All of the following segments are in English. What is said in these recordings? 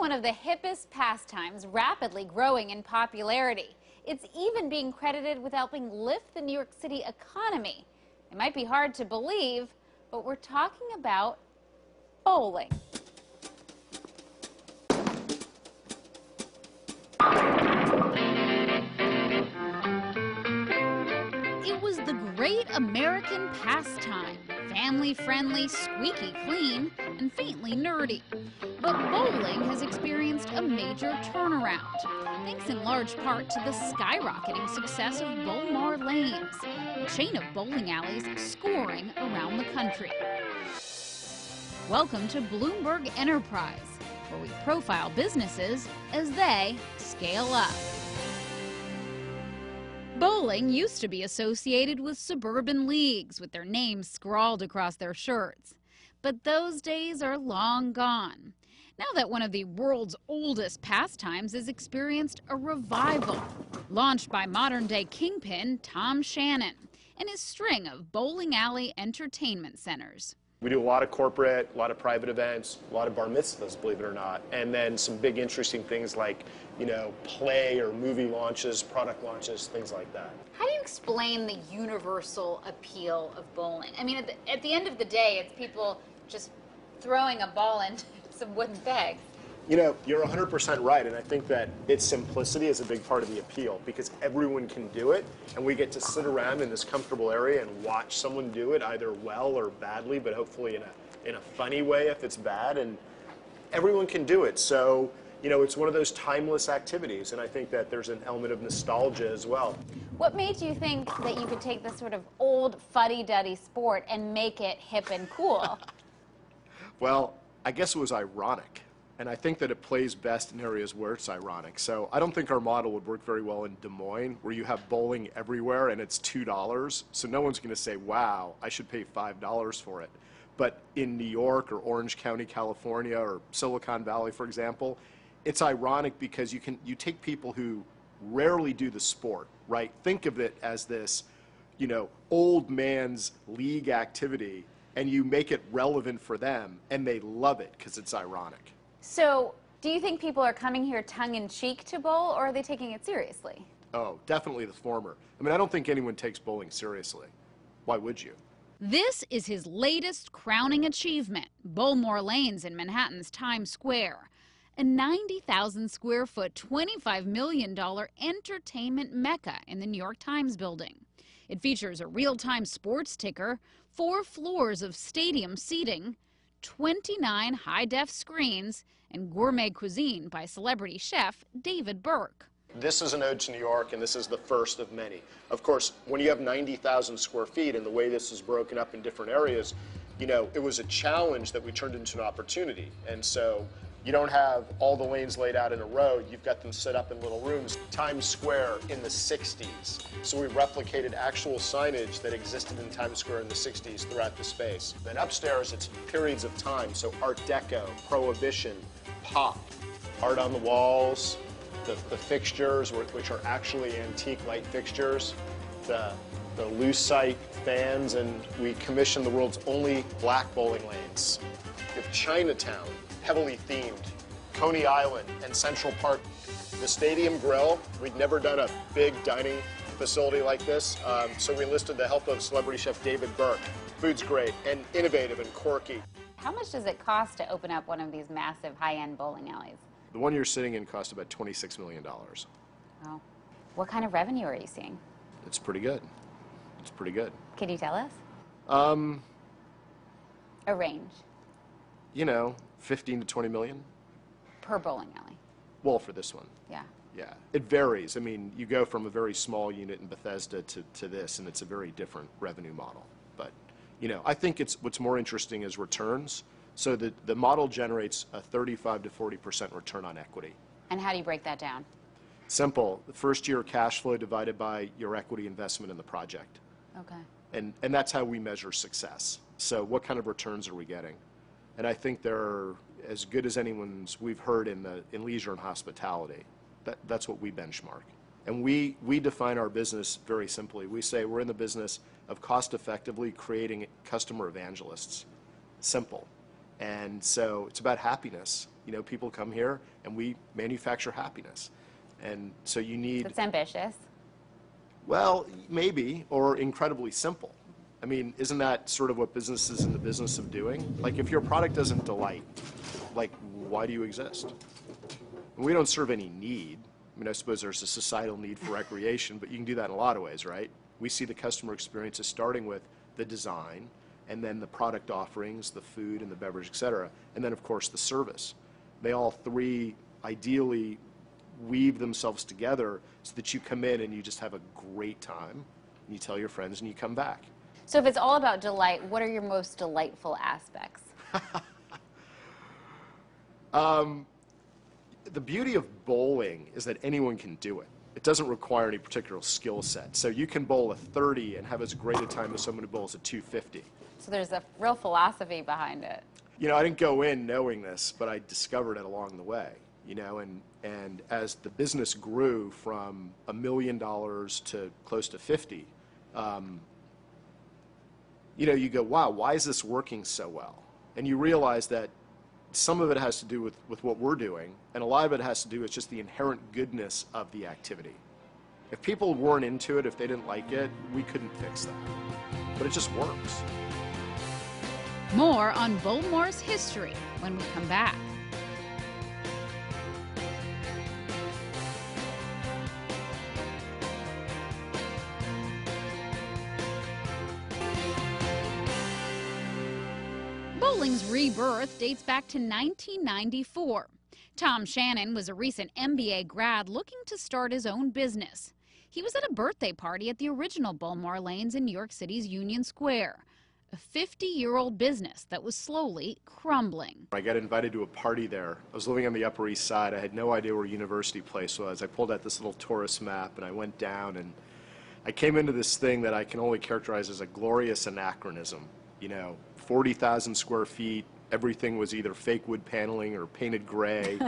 one of the hippest pastimes, rapidly growing in popularity. It's even being credited with helping lift the New York City economy. It might be hard to believe, but we're talking about bowling. It was the great American pastime, family-friendly, squeaky clean, and faintly nerdy. But bowling has experienced a major turnaround, thanks in large part to the skyrocketing success of Bowlmor lanes, a chain of bowling alleys scoring around the country. Welcome to Bloomberg Enterprise, where we profile businesses as they scale up. Bowling used to be associated with suburban leagues with their names scrawled across their shirts. But those days are long gone. Now that one of the world's oldest pastimes has experienced a revival, launched by modern-day kingpin Tom Shannon and his string of bowling alley entertainment centers. We do a lot of corporate, a lot of private events, a lot of bar mitzvahs, believe it or not, and then some big interesting things like, play or movie launches, product launches, things like that. How do you explain the universal appeal of bowling? I mean, at the end of the day, it's people just throwing a ball into some wooden pegs. You're 100% right, and I think that its simplicity is a big part of the appeal because everyone can do it, and we get to sit around in this comfortable area and watch someone do it either well or badly, but hopefully in a funny way if it's bad, and everyone can do it. So, it's one of those timeless activities, and I think that there's an element of nostalgia as well. What made you think that you could take this sort of old fuddy-duddy sport and make it hip and cool? Well, I guess it was ironic. And I think that it plays best in areas where it's ironic. So I don't think our model would work very well in Des Moines, where you have bowling everywhere and it's $2. So no one's going to say, wow, I should pay $5 for it. But in New York or Orange County, California, or Silicon Valley, for example, it's ironic because you take people who rarely do the sport, right? Think of it as this, old man's league activity, and you make it relevant for them, and they love it because it's ironic. So, do you think people are coming here tongue-in-cheek to bowl, or are they taking it seriously? Oh, definitely the former. I mean, I don't think anyone takes bowling seriously. Why would you? This is his latest crowning achievement, Bowlmor Lanes in Manhattan's Times Square, a 90,000 square foot, $25 million entertainment mecca in the New York Times building. It features a real-time sports ticker, 4 floors of stadium seating, 29 high-def screens, and gourmet cuisine by celebrity chef David Burke. This is an ode to New York, and this is the first of many. Of course, when you have 90,000 square feet and the way this is broken up in different areas, it was a challenge that we turned into an opportunity. And so you don't have all the lanes laid out in a row. You've got them set up in little rooms. Times Square in the 60s. So we replicated actual signage that existed in Times Square in the 60s throughout the space. Then upstairs, it's periods of time. So Art Deco, Prohibition, Pop, art on the walls, the fixtures, which are actually antique light fixtures, the lucite fans, and we commissioned the world's only black bowling lanes. You have Chinatown, heavily themed, Coney Island, and Central Park. The Stadium Grill, we'd never done a big dining facility like this, so we enlisted the help of celebrity chef David Burke. Food's great and innovative and quirky. How much does it cost to open up one of these massive high-end bowling alleys? The one you're sitting in cost about $26 million. Oh. What kind of revenue are you seeing? It's pretty good. It's pretty good. Can you tell us? A range. 15 to 20 million. Per bowling alley? Well, for this one. Yeah. Yeah. It varies. I mean, you go from a very small unit in Bethesda to this, and it's a very different revenue model. But, I think what's more interesting is returns. So the model generates a 35 to 40% return on equity. And how do you break that down? Simple. The first year cash flow divided by your equity investment in the project. Okay. And that's how we measure success. So what kind of returns are we getting? And I think they're as good as anyone's we've heard in leisure and hospitality. That's what we benchmark. And we define our business very simply. We say we're in the business of cost-effectively creating customer evangelists. Simple. And so it's about happiness. You know, people come here and we manufacture happiness. And so you need... It's ambitious. Well, maybe, or incredibly simple. I mean, isn't that sort of what business is in the business of doing? Like, if your product doesn't delight, like, why do you exist? We don't serve any need. I mean, I suppose there's a societal need for recreation, but you can do that in a lot of ways, right? We see the customer experience as starting with the design, and then the product offerings, the food and the beverage, et cetera, and then, of course, the service. They all three ideally weave themselves together so that you come in and you just have a great time, and you tell your friends, and you come back. So if it's all about delight, what are your most delightful aspects? The beauty of bowling is that anyone can do it. It doesn't require any particular skill set. So you can bowl a 30 and have as great a time as someone who bowls a 250. So there's a real philosophy behind it. You know, I didn't go in knowing this, but I discovered it along the way. You know, and as the business grew from $1 million to close to 50, you know, you go, wow, why is this working so well? And you realize that some of it has to do with what we're doing, and a lot of it has to do with just the inherent goodness of the activity. If people weren't into it, if they didn't like it, we couldn't fix that. But it just works. More on Bowlmor's history when we come back. Bowling's rebirth dates back to 1994. Tom Shannon was a recent MBA grad looking to start his own business. He was at a birthday party at the original Bowlmor Lanes in New York City's Union Square, a 50-year-old business that was slowly crumbling. I got invited to a party there. I was living on the Upper East Side. I had no idea where University Place was. I pulled out this little tourist map and I went down, and I came into this thing that I can only characterize as a glorious anachronism. You know, 40,000 square feet, everything was either fake wood paneling or painted gray.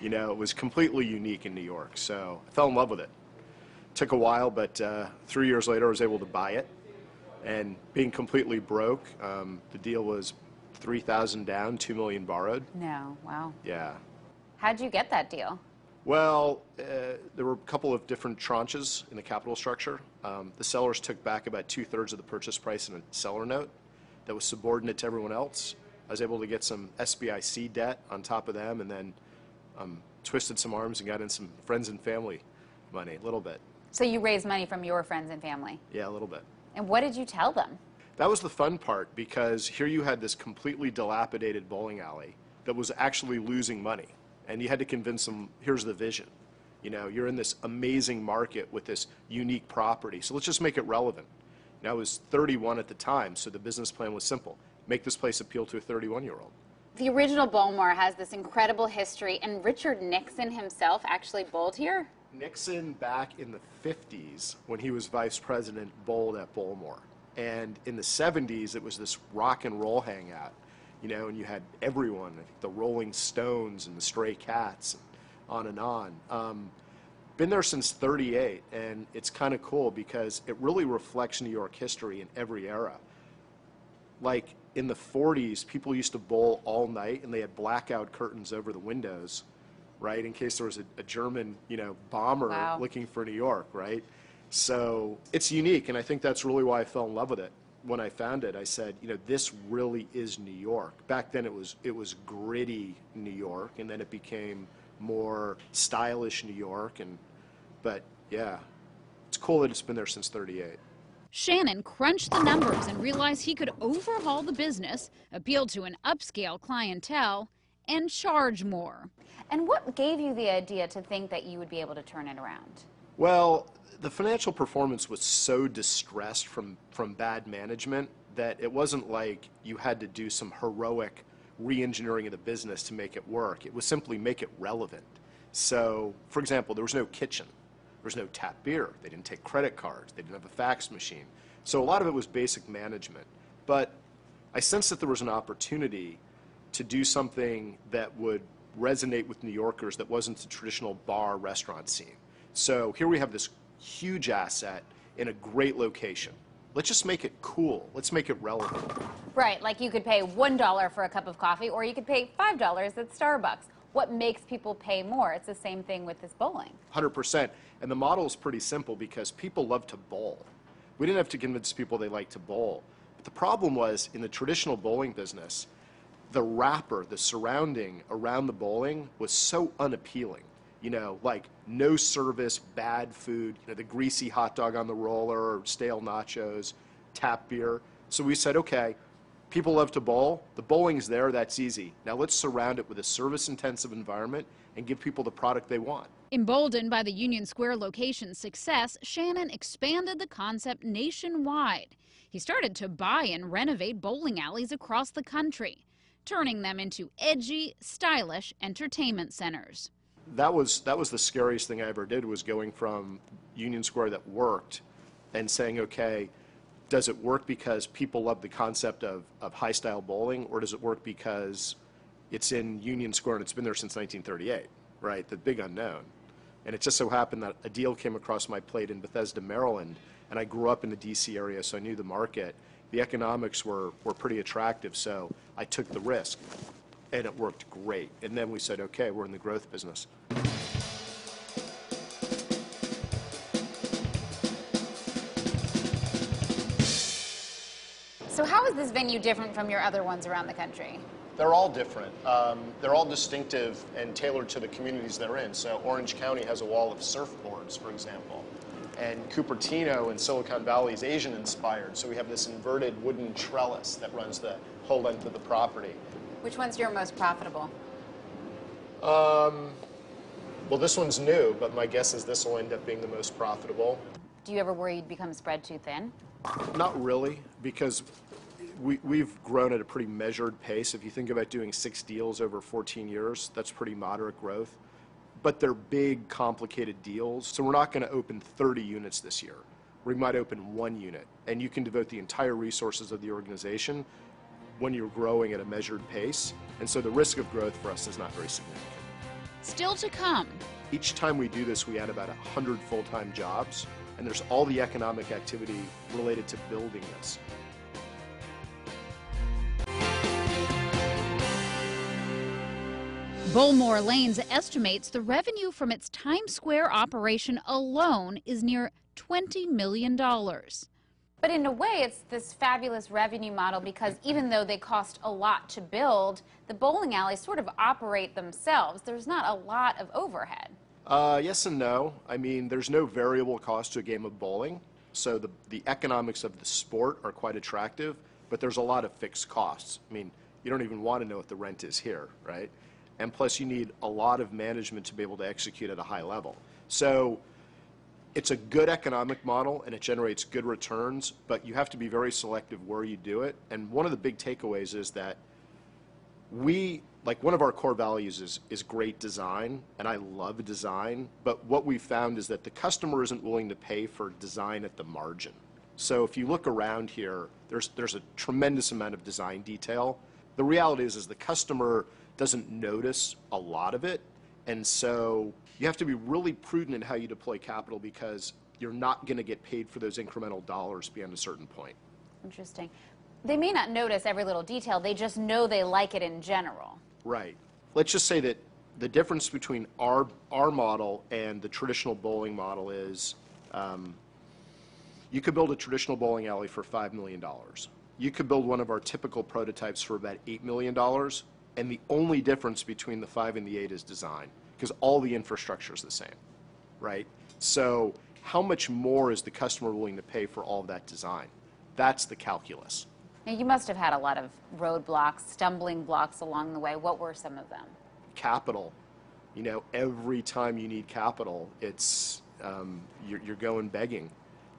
You know, it was completely unique in New York, so I fell in love with it. Took a while, but 3 years later I was able to buy it. And being completely broke, the deal was 3,000 down, 2 million borrowed. No, wow. Yeah. How'd you get that deal? Well, there were a couple of different tranches in the capital structure. The sellers took back about 2/3 of the purchase price in a seller note that was subordinate to everyone else. I was able to get some SBIC debt on top of them, and then twisted some arms and got in some friends and family money, a little bit. So you raised money from your friends and family? Yeah, a little bit. And what did you tell them? That was the fun part, because here you had this completely dilapidated bowling alley that was actually losing money. And you had to convince them, here's the vision. You know, you're in this amazing market with this unique property, so let's just make it relevant. And I was 31 at the time, so the business plan was simple. Make this place appeal to a 31-year-old. The original Bowlmor has this incredible history, and Richard Nixon himself actually bowled here? Nixon, back in the 50s, when he was vice president, bowled at Bowlmor. And in the 70s, it was this rock and roll hangout, you know, and you had everyone, the Rolling Stones and the Stray Cats, and on. Been there since '38, and it's kind of cool because it really reflects New York history in every era. Like in the 40s, people used to bowl all night, and they had blackout curtains over the windows, right, in case there was a German, you know, bomber looking for New York, right? So it's unique, and I think that's really why I fell in love with it. When I found it, I said, you know, this really is New York. Back then, it was gritty New York, and then it became more stylish New York, but yeah, it's cool that it's been there since '38. Shannon crunched the numbers and realized he could overhaul the business, appeal to an upscale clientele, and charge more. And what gave you the idea to think that you would be able to turn it around? Well, the financial performance was so distressed from bad management that it wasn't like you had to do some heroic re-engineering of the business to make it work. It was simply make it relevant. So, for example, there was no kitchen. There was no tap beer. They didn't take credit cards. They didn't have a fax machine. So a lot of it was basic management. But I sensed that there was an opportunity to do something that would resonate with New Yorkers that wasn't the traditional bar restaurant scene. So here we have this huge asset in a great location. Let's just make it cool. Let's make it relevant. Right, like you could pay $1 for a cup of coffee, or you could pay $5 at Starbucks. what makes people pay more. It's the same thing with this bowling. 100%. And the model is pretty simple because people love to bowl. We didn't have to convince people they like to bowl. But the problem was, in the traditional bowling business, the wrapper, the surrounding around the bowling was so unappealing. You know, like no service, bad food, you know, the greasy hot dog on the roller, or stale nachos, tap beer. So we said, okay, people love to bowl. The bowling's there, that's easy. Now let's surround it with a service-intensive environment and give people the product they want. Emboldened by the Union Square location's success, Shannon expanded the concept nationwide. He started to buy and renovate bowling alleys across the country, turning them into edgy, stylish entertainment centers. That was the scariest thing I ever did, was going from Union Square that worked and saying, okay, does it work because people love the concept of high-style bowling, or does it work because it's in Union Square and it's been there since 1938, right? The big unknown. And it just so happened that a deal came across my plate in Bethesda, Maryland, and I grew up in the D.C. area, so I knew the market. The economics were pretty attractive, so I took the risk, and it worked great. And then we said, okay, we're in the growth business. So how is this venue different from your other ones around the country? They're all different. They're all distinctive and tailored to the communities they're in. So Orange County has a wall of surfboards, for example. And Cupertino in Silicon Valley is Asian-inspired. So we have this inverted wooden trellis that runs the whole length of the property. Which one's your most profitable? Well, this one's new, but my guess is this will end up being the most profitable. Do you ever worry you'd become spread too thin? Not really, because we've grown at a pretty measured pace. If you think about doing 6 deals over 14 years, that's pretty moderate growth. But they're big, complicated deals, so we're not going to open 30 units this year. We might open 1 unit, and you can devote the entire resources of the organization when you're growing at a measured pace, and so the risk of growth for us is not very significant. Still to come. Each time we do this, we add about 100 full-time jobs, and there's all the economic activity related to building this. Bowlmor Lanes estimates the revenue from its Times Square operation alone is near $20 million. But in a way, it's this fabulous revenue model because even though they cost a lot to build, the bowling alleys sort of operate themselves. There's not a lot of overhead. Yes and no. I mean, there's no variable cost to a game of bowling, so the economics of the sport are quite attractive, but there's a lot of fixed costs. I mean, you don't even want to know what the rent is here, right? And plus, you need a lot of management to be able to execute at a high level. So it's a good economic model, and it generates good returns, but you have to be very selective where you do it. And one of the big takeaways is that one of our core values is great design, and I love design, but what we've found is that the customer isn't willing to pay for design at the margin. So if you look around here, there's a tremendous amount of design detail. The reality is the customer doesn't notice a lot of it, and so you have to be really prudent in how you deploy capital because you're not going to get paid for those incremental dollars beyond a certain point. Interesting. They may not notice every little detail, they just know they like it in general. Right. Let's just say that the difference between our model and the traditional bowling model is you could build a traditional bowling alley for $5 million. You could build one of our typical prototypes for about $8 million, and the only difference between the 5 and the 8 is design, because all the infrastructure is the same, right? So how much more is the customer willing to pay for all of that design? That's the calculus. Now, you must have had a lot of roadblocks, stumbling blocks along the way. What were some of them? Capital. You know, every time you need capital, it's you're going begging,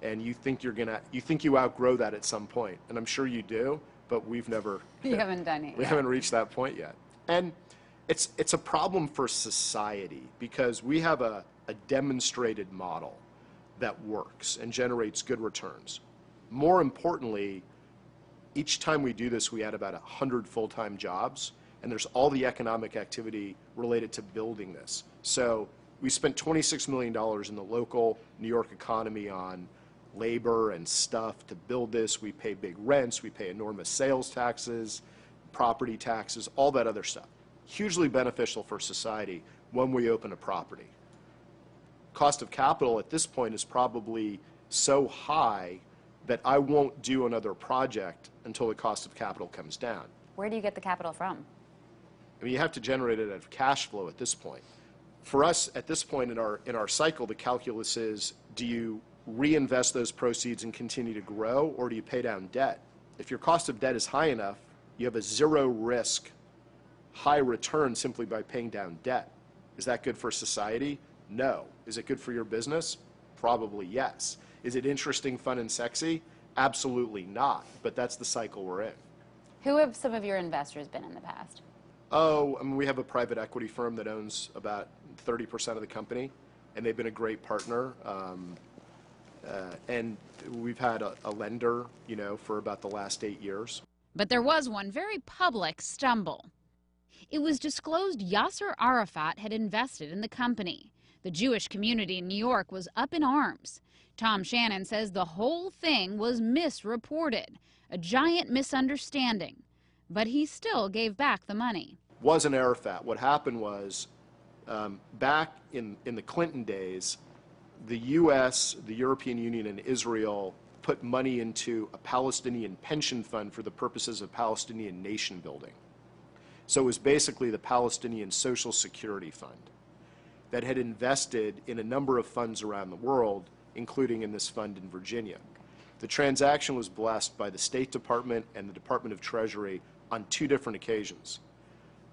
and you think you outgrow that at some point, and I'm sure you do, but we've never. You haven't done it. We haven't reached that point yet, and it's a problem for society because we have a demonstrated model that works and generates good returns. More importantly, each time we do this, we add about 100 full-time jobs, and there's all the economic activity related to building this. So we spent $26 million in the local New York economy on labor and stuff to build this. We pay big rents, we pay enormous sales taxes, property taxes, all that other stuff. hugely beneficial for society when we open a property. Cost of capital at this point is probably so high that I won't do another project until the cost of capital comes down. Where do you get the capital from? I mean, you have to generate it out of cash flow at this point. For us, at this point in our cycle, the calculus is, do you reinvest those proceeds and continue to grow, or do you pay down debt? If your cost of debt is high enough, you have a zero risk, high return simply by paying down debt. Is that good for society? No. Is it good for your business? Probably yes. Is it interesting, fun, and sexy? Absolutely not. But that's the cycle we're in. Who have some of your investors been in the past? Oh, I mean, we have a private equity firm that owns about 30% of the company, and they've been a great partner. And we've had a lender, you know, for about the last 8 years. But there was one very public stumble. It was disclosed Yasser Arafat had invested in the company. The Jewish community in New York was up in arms. Tom Shannon says the whole thing was misreported, a giant misunderstanding. But he still gave back the money. Wasn't Arafat. What happened was, back in the Clinton days, the U.S., the European Union, and Israel put money into a Palestinian pension fund for the purposes of Palestinian nation building. So it was basically the Palestinian Social Security Fund that had invested in a number of funds around the world, including in this fund in Virginia. The transaction was blessed by the State Department and the Department of Treasury on 2 different occasions.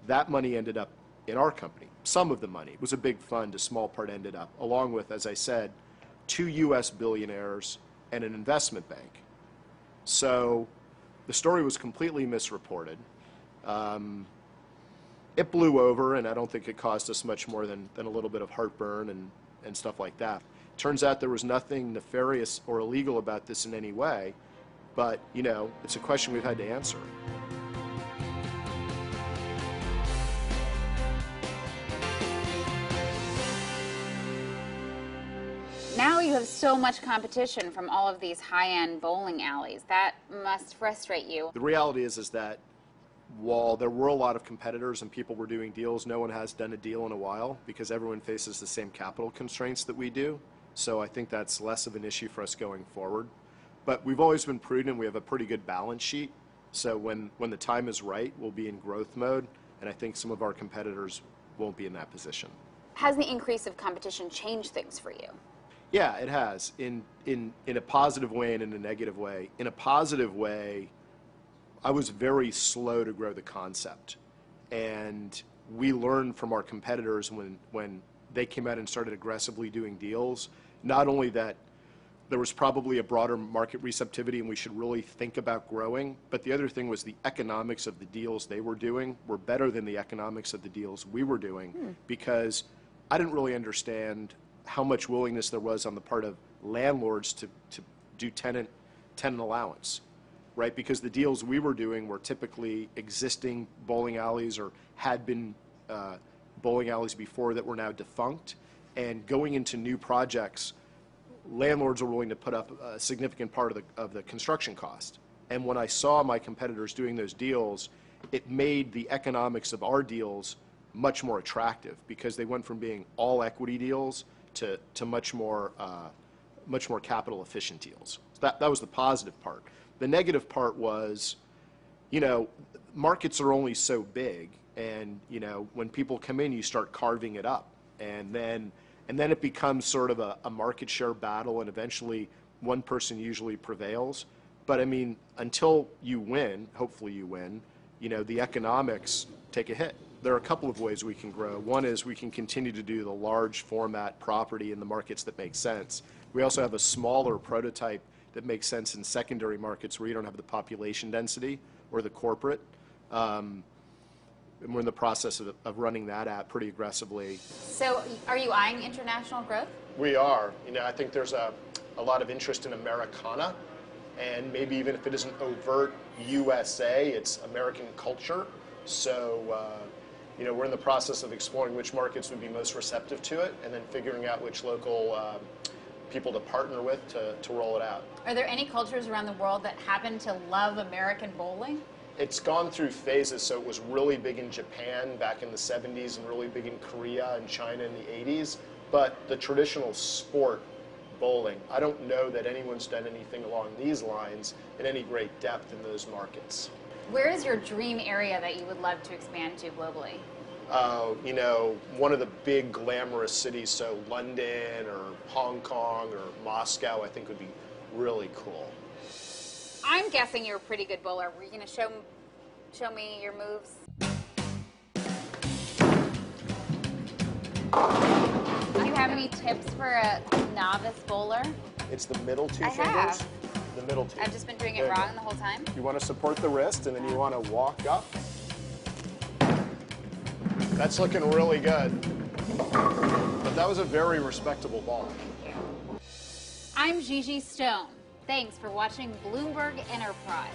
That money ended up in our company. Some of the money. It was a big fund, a small part ended up, along with, as I said, 2 U.S. billionaires and an investment bank. So the story was completely misreported. It blew over, and I don't think it caused us much more than a little bit of heartburn and stuff like that. Turns out there was nothing nefarious or illegal about this in any way, but, you know, it's a question we've had to answer. Now you have so much competition from all of these high-end bowling alleys. That must frustrate you. The reality is that while there were a lot of competitors and people were doing deals, no one has done a deal in a while because everyone faces the same capital constraints that we do. So I think that's less of an issue for us going forward. But we've always been prudent. We have a pretty good balance sheet. So when the time is right, we'll be in growth mode. And I think some of our competitors won't be in that position. Has the increase of competition changed things for you? Yeah, it has, in a positive way and in a negative way. In a positive way, I was very slow to grow the concept. And we learned from our competitors when they came out and started aggressively doing deals, not only that there was probably a broader market receptivity and we should really think about growing, but the other thing was the economics of the deals they were doing were better than the economics of the deals we were doing because I didn't really understand how much willingness there was on the part of landlords to do tenant allowance, right? Because the deals we were doing were typically existing bowling alleys or had been bowling alleys before that were now defunct. And going into new projects, landlords are willing to put up a significant part of the construction cost. And when I saw my competitors doing those deals, it made the economics of our deals much more attractive because they went from being all equity deals to much more capital efficient deals. So that was the positive part. The negative part was, you know, markets are only so big, and you know, when people come in, you start carving it up, and then it becomes sort of a market share battle, and eventually one person usually prevails. But I mean, until you win, hopefully you win, you know, the economics take a hit. There are a couple of ways we can grow. One is we can continue to do the large format property in the markets that make sense. We also have a smaller prototype that makes sense in secondary markets where you don't have the population density or the corporate. And we're in the process of running that out pretty aggressively. So are you eyeing international growth? We are. You know, I think there's a lot of interest in Americana, and maybe even if it isn't overt USA, it's American culture. So, you know, we're in the process of exploring which markets would be most receptive to it, and then figuring out which local people to partner with to roll it out. Are there any cultures around the world that happen to love American bowling? It's gone through phases, so it was really big in Japan back in the 70s and really big in Korea and China in the 80s. But the traditional sport, bowling, I don't know that anyone's done anything along these lines in any great depth in those markets. Where is your dream area that you would love to expand to globally? You know, one of the big glamorous cities, so London or Hong Kong or Moscow, I think would be really cool. I'm guessing you're a pretty good bowler. Were you going to show me your moves? Do you have any tips for a novice bowler? It's the middle two I fingers. have. The middle two. I've just been doing it There you wrong go. the whole time. You want to support the wrist, and then you want to walk up. That's looking really good. But that was a very respectable ball. Thank you. I'm Gigi Stone. Thanks for watching Bloomberg Enterprise.